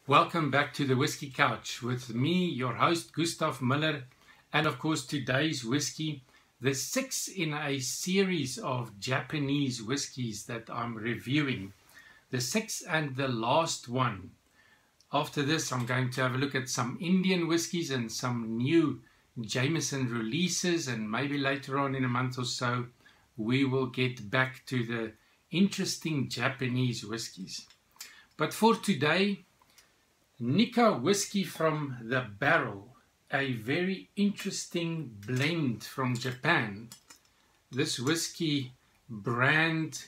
Welcome back to the Whiskey Couch with me, your host, GUSTAV MULLER, and of course today's whiskey, the sixth in a series of Japanese whiskies that I'm reviewing. The sixth and the last one. After this, I'm going to have a look at some Indian whiskies and some new Jameson releases, and maybe later on in a month or so, we will get back to the interesting Japanese whiskies. But for today, Nikka whiskey from the barrel, a very interesting blend from Japan. This whiskey brand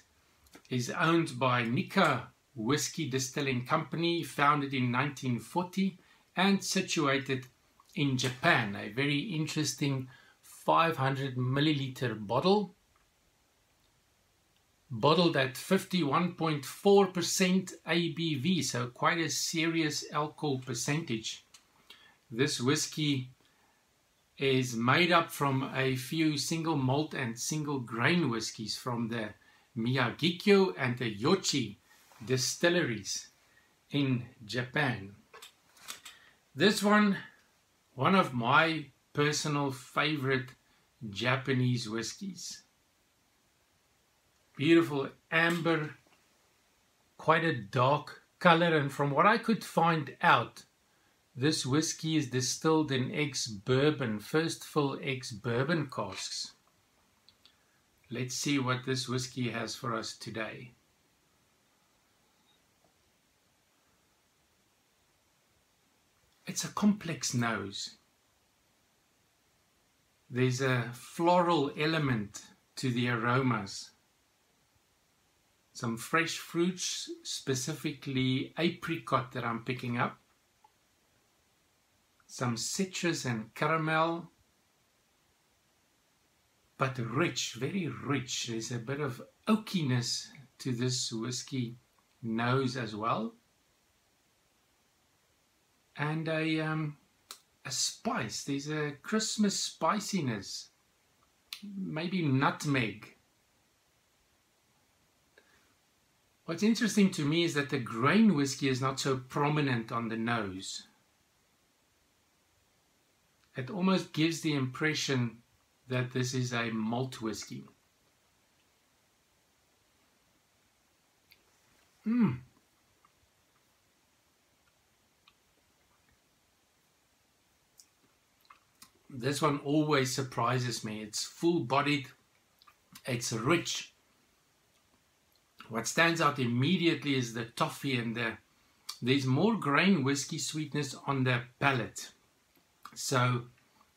is owned by Nikka Whiskey Distilling Company, founded in 1940 and situated in Japan. A very interesting 500 milliliter bottle, bottled at 51.4% ABV, so quite a serious alcohol percentage. This whiskey is made up from a few single malt and single grain whiskies from the Miyagikyo and Yoichi Distilleries in Japan. This one of my personal favorite Japanese whiskies. Beautiful amber, quite a dark color, and from what I could find out, this whiskey is distilled in ex-bourbon, first fill ex-bourbon casks. Let's see what this whiskey has for us today. It's a complex nose. There's a floral element to the aromas. Some fresh fruits, specifically apricot that I'm picking up. Some citrus and caramel. But rich, very rich. There's a bit of oakiness to this whiskey nose as well. And a spice. There's a Christmas spiciness. Maybe nutmeg. What's interesting to me is that the grain whiskey is not so prominent on the nose. It almost gives the impression that this is a malt whiskey. This one always surprises me. It's full-bodied, it's rich. What stands out immediately is the toffee, and there's more grain whiskey sweetness on the palate. So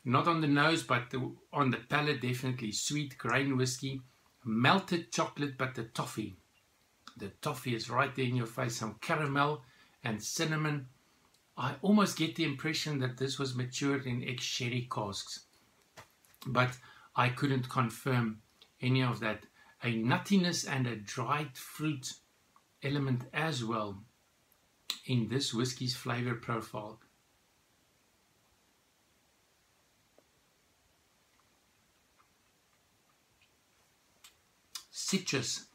not on the nose, but on the palate, definitely sweet grain whiskey. Melted chocolate, but the toffee is right there in your face. Some caramel and cinnamon. I almost get the impression that this was matured in ex-sherry casks, but I couldn't confirm any of that. A nuttiness and a dried fruit element as well in this whiskey's flavor profile. Citrus.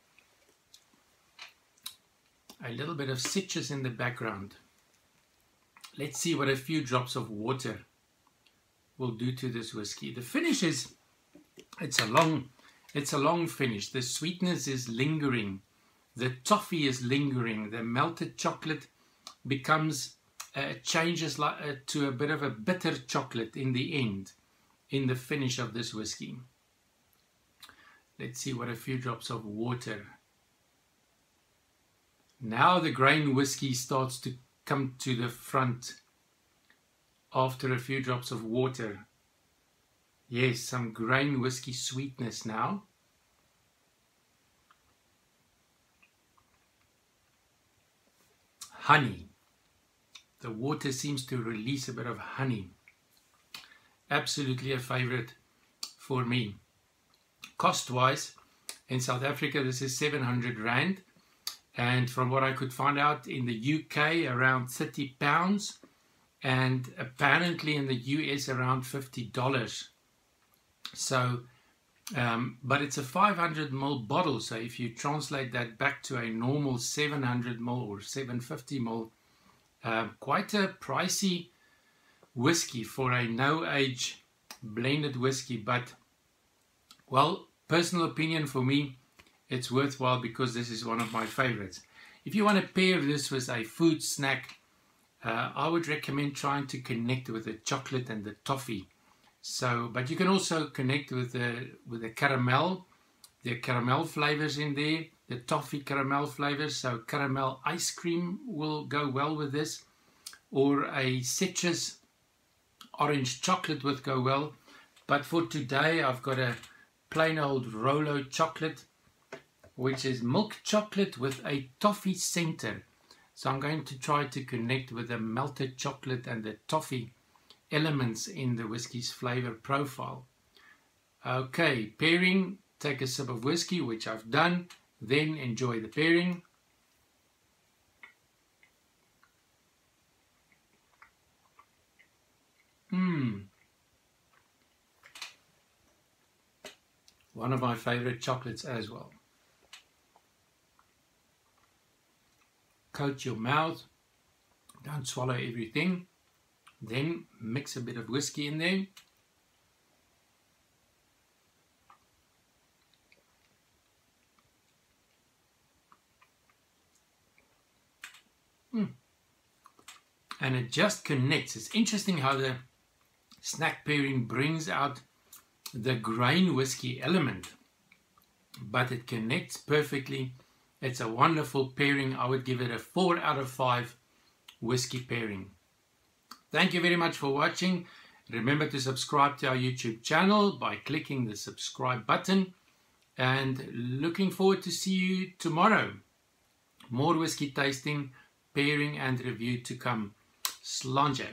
A little bit of citrus in the background. Let's see what a few drops of water will do to this whiskey. The finish is, it's a long finish. The sweetness is lingering. The toffee is lingering. The melted chocolate changes to a bit of a bitter chocolate in the end, in the finish of this whiskey. Let's see what a few drops of water. Now the grain whiskey starts to come to the front after a few drops of water. Yes, some grain whiskey sweetness now. Honey. The water seems to release a bit of honey. Absolutely a favorite for me. Cost-wise, in South Africa, this is 700 Rand. And from what I could find out, in the UK, around £30. And apparently in the US, around $50. So, but it's a 500 ml bottle, so if you translate that back to a normal 700 ml or 750 ml, Quite a pricey whiskey for a no-age blended whiskey, but, well, personal opinion for me, it's worthwhile because this is one of my favorites. If you want to pair this with a food snack, I would recommend trying to connect with the chocolate and the toffee. So, but you can also connect with the caramel. There are caramel flavors in there, the toffee caramel flavors. So caramel ice cream will go well with this, or a citrus orange chocolate would go well. But for today, I've got a plain old Rollo chocolate, which is milk chocolate with a toffee center. So I'm going to try to connect with the melted chocolate and the toffee elements in the whiskey's flavor profile. Okay, pairing. Take a sip of whiskey, which I've done. Then enjoy the pairing. One of my favorite chocolates as well. Coat your mouth. Don't swallow everything. Then mix a bit of whiskey in there. And it just connects. It's interesting how the snack pairing brings out the grain whiskey element, but it connects perfectly. It's a wonderful pairing. I would give it a 4 out of 5 whiskey pairing. Thank you very much for watching. Remember to subscribe to our YouTube channel by clicking the subscribe button, and looking forward to see you tomorrow. More whiskey tasting, pairing and review to come. Slàinte.